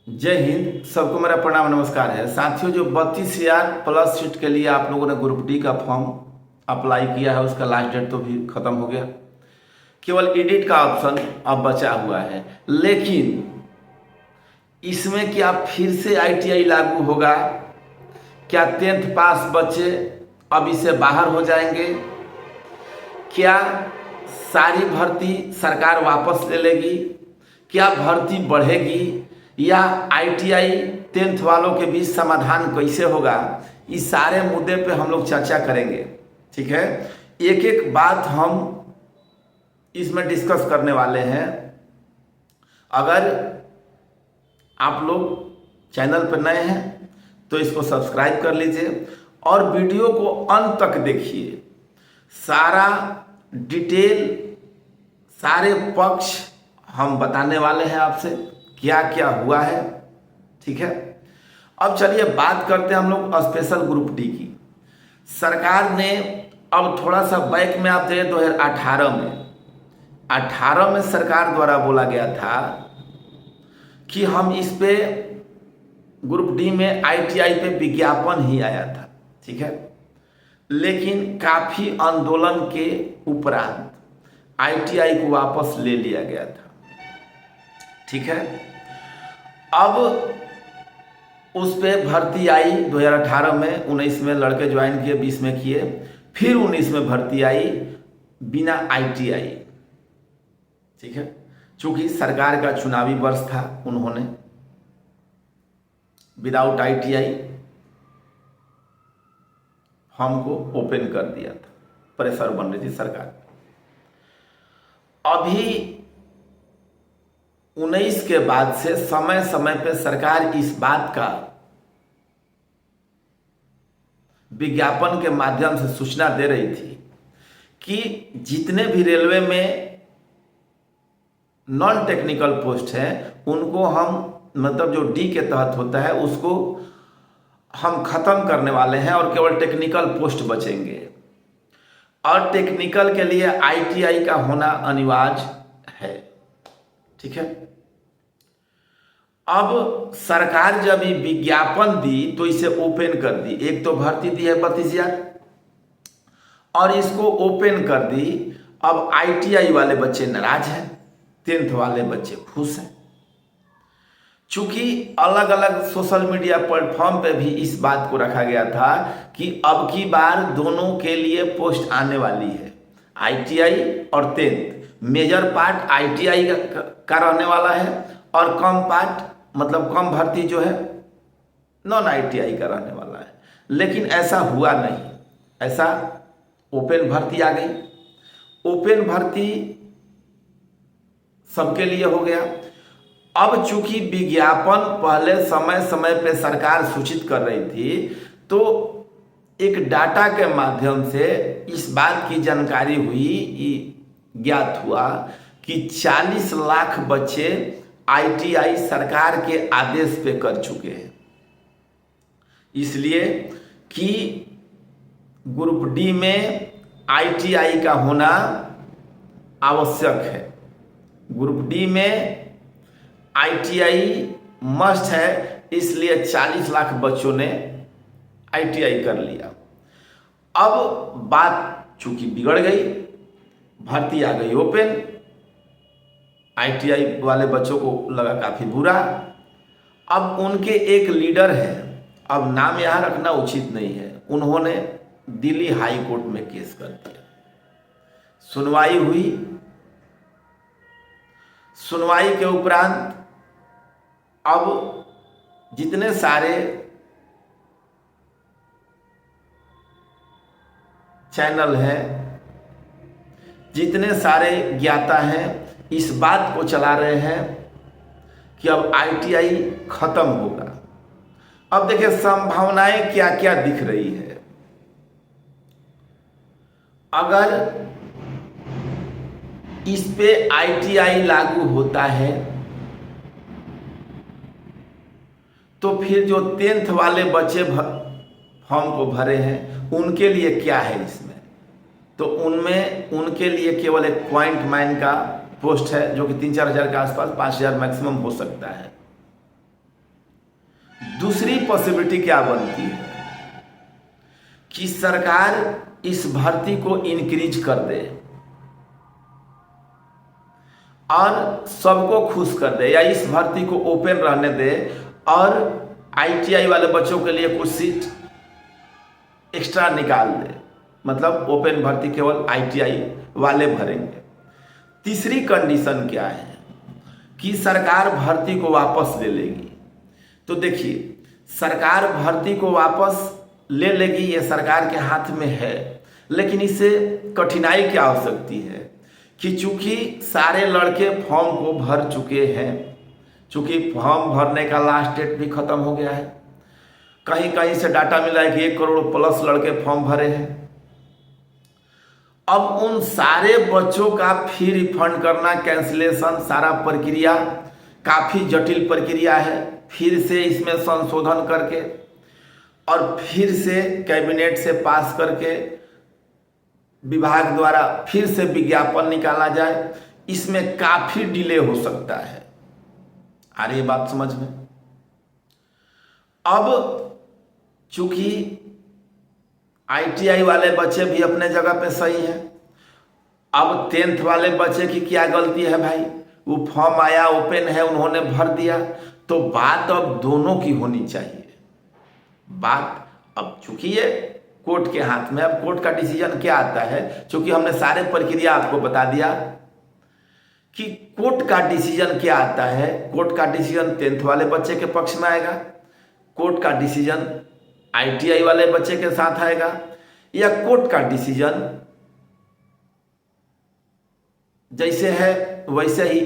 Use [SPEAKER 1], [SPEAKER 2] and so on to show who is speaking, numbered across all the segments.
[SPEAKER 1] जय हिंद। सबको मेरा प्रणाम नमस्कार है। साथियों, जो 32,000 प्लस सीट के लिए आप लोगों ने ग्रुप डी का फॉर्म अप्लाई किया है, उसका लास्ट डेट तो भी खत्म हो गया। केवल एडिट का ऑप्शन अब बचा हुआ है। लेकिन इसमें क्या फिर से आईटीआई लागू होगा? क्या 10th पास बच्चे अब इससे बाहर हो जाएंगे? क्या सारी भर्ती सरकार वापस ले लेगी? क्या भर्ती बढ़ेगी? या आईटीआई 10th वालों के बीच समाधान कैसे होगा? इस सारे मुद्दे पे हम लोग चर्चा करेंगे। ठीक है, एक एक बात हम इसमें डिस्कस करने वाले हैं। अगर आप लोग चैनल पर नए हैं तो इसको सब्सक्राइब कर लीजिए और वीडियो को अंत तक देखिए। सारा डिटेल, सारे पक्ष हम बताने वाले हैं आपसे, क्या क्या हुआ है। ठीक है, अब चलिए बात करते हैं हम लोग स्पेशल ग्रुप डी की। सरकार ने अब थोड़ा सा बैक में आप देखिए, 2018 में सरकार द्वारा बोला गया था कि हम इस पे ग्रुप डी में आईटीआई पे विज्ञापन ही आया था। ठीक है, लेकिन काफी आंदोलन के उपरांत आईटीआई को वापस ले लिया गया था। ठीक है, अब उस पे भर्ती आई 2018 में, 19 में लड़के ज्वाइन किए, 20 में किए, फिर 19 में भर्ती आई बिना आईटीआई। ठीक है, चूंकि सरकार का चुनावी वर्ष था, उन्होंने विदाउट आईटीआई फॉर्म को ओपन कर दिया था। प्रेशर बन रही थी सरकार। अभी 19 के बाद से समय समय पे सरकार इस बात का विज्ञापन के माध्यम से सूचना दे रही थी कि जितने भी रेलवे में नॉन टेक्निकल पोस्ट है उनको हम, मतलब जो डी के तहत होता है, उसको हम खत्म करने वाले हैं और केवल टेक्निकल पोस्ट बचेंगे। और टेक्निकल के लिए आईटीआई का होना अनिवार्य है। ठीक है, अब सरकार जब ये विज्ञापन दी तो इसे ओपन कर दी। एक तो भर्ती दी है 32,000 और इसको ओपन कर दी। अब आईटीआई वाले बच्चे नाराज हैं, 10th वाले बच्चे खुश हैं। चूंकि अलग अलग सोशल मीडिया प्लेटफॉर्म पे भी इस बात को रखा गया था कि अब की बार दोनों के लिए पोस्ट आने वाली है, आईटीआई और 10th। मेजर पार्ट आईटीआई का रहने वाला है और कम पार्ट, मतलब कम भर्ती जो है नॉन आईटीआई का रहने वाला है। लेकिन ऐसा हुआ नहीं, ऐसा ओपन भर्ती आ गई। ओपन भर्ती सबके लिए हो गया। अब चूंकि विज्ञापन पहले समय समय पे सरकार सूचित कर रही थी, तो एक डाटा के माध्यम से इस बात की जानकारी हुई, ज्ञात हुआ कि 40 लाख बच्चे आईटीआई सरकार के आदेश पे कर चुके हैं। इसलिए कि ग्रुप डी में आईटीआई का होना आवश्यक है। ग्रुप डी में आईटीआई मस्ट है, इसलिए 40 लाख बच्चों ने आईटीआई कर लिया। अब बात चूंकि बिगड़ गई, भर्ती आ गई ओपन, आईटीआई वाले बच्चों को लगा काफी बुरा। अब उनके एक लीडर है, अब नाम यहां रखना उचित नहीं है, उन्होंने दिल्ली हाई कोर्ट में केस कर दिया। सुनवाई हुई। सुनवाई के उपरांत अब जितने सारे चैनल हैं, जितने सारे ज्ञाता हैं, इस बात को चला रहे हैं कि अब आईटीआई खत्म होगा। अब देखिए संभावनाएं क्या क्या दिख रही है। अगर इस पे आईटीआई लागू होता है तो फिर जो 10th वाले बच्चे फॉर्म को भरे हैं उनके लिए क्या है इसमें? तो उनमें उनके लिए केवल एक पॉइंट मैन का पोस्ट है, जो कि 3-4 हज़ार के आसपास, 5,000 मैक्सिमम हो सकता है। दूसरी पॉसिबिलिटी क्या बनती है कि सरकार इस भर्ती को इंक्रीज कर दे और सबको खुश कर दे, या इस भर्ती को ओपन रहने दे और आईटीआई वाले बच्चों के लिए कुछ सीट एक्स्ट्रा निकाल दे, मतलब ओपन भर्ती केवल आईटीआई वाले भरेंगे। तीसरी कंडीशन क्या है कि सरकार भर्ती को वापस ले लेगी। तो देखिए, सरकार भर्ती को वापस ले लेगी, ये सरकार के हाथ में है, लेकिन इससे कठिनाई क्या हो सकती है कि चूंकि सारे लड़के फॉर्म को भर चुके हैं, चूंकि फॉर्म भरने का लास्ट डेट भी खत्म हो गया है, कहीं कहीं से डाटा मिला है कि 1 करोड़ प्लस लड़के फॉर्म भरे हैं। अब उन सारे बच्चों का फी रिफंड करना, कैंसिलेशन, सारा प्रक्रिया काफ़ी जटिल प्रक्रिया है। फिर से इसमें संशोधन करके और फिर से कैबिनेट से पास करके विभाग द्वारा फिर से विज्ञापन निकाला जाए, इसमें काफ़ी डिले हो सकता है। आ रही है बात समझ में? अब चूंकि आईटीआई वाले बच्चे भी अपने जगह पे सही हैं, अब 10th वाले बच्चे की क्या गलती है भाई? वो फॉर्म आया, ओपन है, उन्होंने भर दिया, तो बात अब दोनों की होनी चाहिए। बात अब चूंकि ये कोर्ट के हाथ में, अब कोर्ट का डिसीजन क्या आता है, चूंकि हमने सारे प्रक्रिया आपको बता दिया कि कोर्ट का डिसीजन क्या आता है। कोर्ट का डिसीजन 10th वाले बच्चे के पक्ष में आएगा, कोर्ट का डिसीजन आईटीआई वाले बच्चे के साथ आएगा, या कोर्ट का डिसीजन जैसे है वैसे ही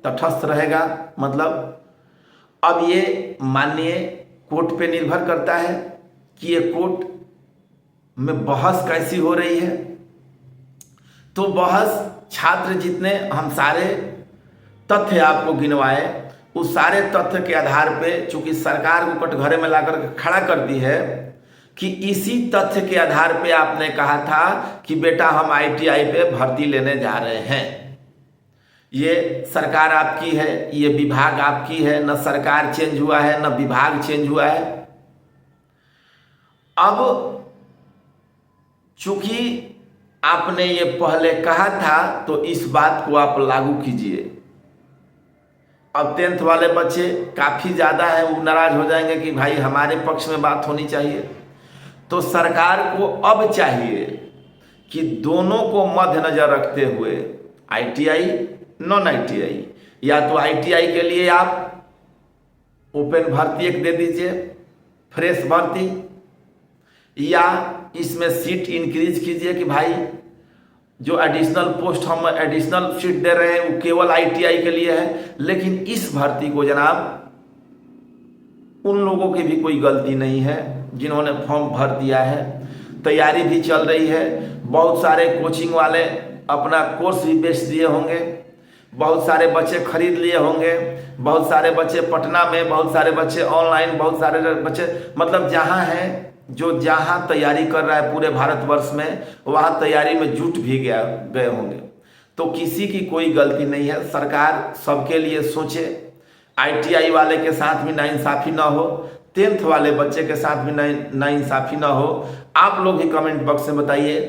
[SPEAKER 1] तटस्थ रहेगा। मतलब अब ये माननीय कोर्ट पे निर्भर करता है कि ये कोर्ट में बहस कैसी हो रही है। तो बहस छात्र जितने हम सारे तथ्य आपको गिनवाए, उस सारे तथ्य के आधार पे चूंकि सरकार को कटघरे में लाकर खड़ा कर दी है कि इसी तथ्य के आधार पे आपने कहा था कि बेटा हम आईटीआई पे भर्ती लेने जा रहे हैं। ये सरकार आपकी है, ये विभाग आपकी है, न सरकार चेंज हुआ है न विभाग चेंज हुआ है। अब चूंकि आपने ये पहले कहा था तो इस बात को आप लागू कीजिए। अब 10th वाले बच्चे काफ़ी ज़्यादा हैं, वो नाराज हो जाएंगे कि भाई हमारे पक्ष में बात होनी चाहिए। तो सरकार को अब चाहिए कि दोनों को मद्देनजर रखते हुए आईटीआई, नॉन आईटीआई, या तो आईटीआई के लिए आप ओपन भर्ती एक दे दीजिए, फ्रेश भर्ती, या इसमें सीट इंक्रीज कीजिए कि भाई जो एडिशनल पोस्ट हम एडिशनल सीट दे रहे हैं वो केवल आईटीआई के लिए है। लेकिन इस भर्ती को जनाब उन लोगों की भी कोई गलती नहीं है जिन्होंने फॉर्म भर दिया है, तैयारी भी चल रही है। बहुत सारे कोचिंग वाले अपना कोर्स भी बेच दिए होंगे, बहुत सारे बच्चे खरीद लिए होंगे, बहुत सारे बच्चे पटना में, बहुत सारे बच्चे ऑनलाइन, बहुत सारे बच्चे मतलब जहाँ हैं जो जहाँ तैयारी कर रहा है पूरे भारतवर्ष में, वहाँ तैयारी में जुट भी गए होंगे। तो किसी की कोई गलती नहीं है। सरकार सबके लिए सोचे, आईटीआई वाले के साथ भी नाइंसाफ़ी ना हो, 10th वाले बच्चे के साथ भी नाइंसाफ़ी ना हो। आप लोग ही कमेंट बॉक्स में बताइए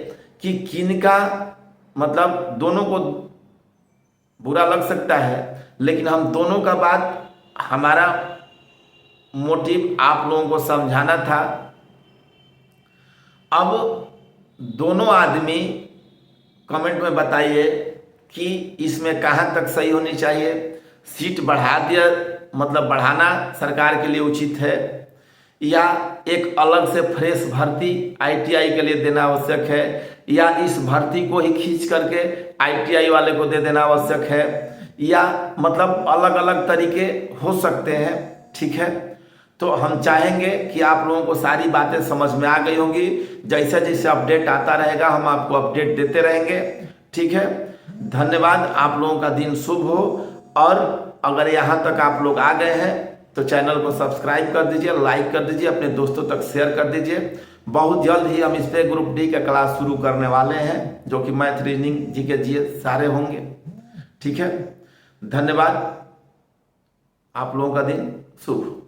[SPEAKER 1] कि किनका मतलब दोनों को बुरा लग सकता है, लेकिन हम दोनों का बात, हमारा मोटिव आप लोगों को समझाना था। अब दोनों आदमी कमेंट में बताइए कि इसमें कहाँ तक सही होनी चाहिए। सीट बढ़ा दिया मतलब बढ़ाना सरकार के लिए उचित है, या एक अलग से फ्रेश भर्ती आईटीआई के लिए देना आवश्यक है, या इस भर्ती को ही खींच करके आईटीआई वाले को दे देना आवश्यक है, या मतलब अलग अलग तरीके हो सकते हैं। ठीक है, तो हम चाहेंगे कि आप लोगों को सारी बातें समझ में आ गई होंगी। जैसे जैसे अपडेट आता रहेगा हम आपको अपडेट देते रहेंगे। ठीक है, धन्यवाद। आप लोगों का दिन शुभ हो, और अगर यहाँ तक आप लोग आ गए हैं तो चैनल को सब्सक्राइब कर दीजिए, लाइक कर दीजिए, अपने दोस्तों तक शेयर कर दीजिए। बहुत जल्द ही हम इस पे ग्रुप डी का क्लास शुरू करने वाले हैं, जो कि मैथ, रीजनिंग, जीके, जीएस सारे होंगे। ठीक है, धन्यवाद। आप लोगों का दिन शुभ।